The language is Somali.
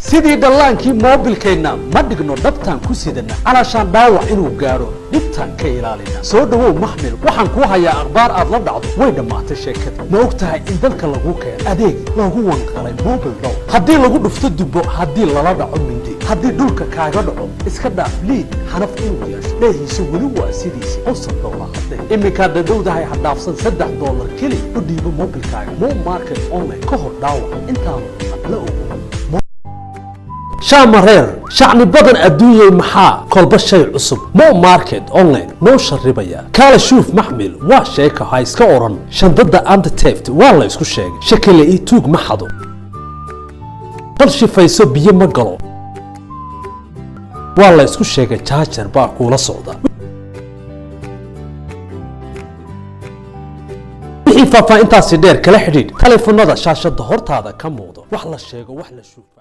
sidii dhallaankii moobilkeenna ma dhigno dhabtaan ku sidana alashaan dhaawac inuu gaaro dhibtaan ka ilaalina soo dhawow maxmil waxaan ku hayaa akhbaar aad la dhacdo way dhamaatay sheekada ma og tahay in dalka lagu keenay adeeg lagu wanqalay moobil dhow haddii lagu dhufto dubbo haddii lala dhaco mindi haddii dhulka kaaga dhaco iska dhaaf liid xanaf inuu yeesho dheehiisa weli waa sidiisa usan dhowlahaday iminkaa dhadhowdahay ha dhaafsan $3 keli u dhiibo moobilkaaga mo market online ka hor dhaawac intaanu la ogo شامرير شعني بدن أدوية محا كل بشي عصب مو ماركت أونلاين نو شربيا كالا شوف محمل واشيكا هاي سكورن شندد أنت تيفت والله يسكو شيك شكل إيه توق محضو برشي فايسو بيه مقلو والله يسكو شيك تاجر باكو لصودا فافا انتا سيدير كلا حديد تليفون نضا شاشة هورتا هذا كم موضوع وحلا الشيك وحلا الشوف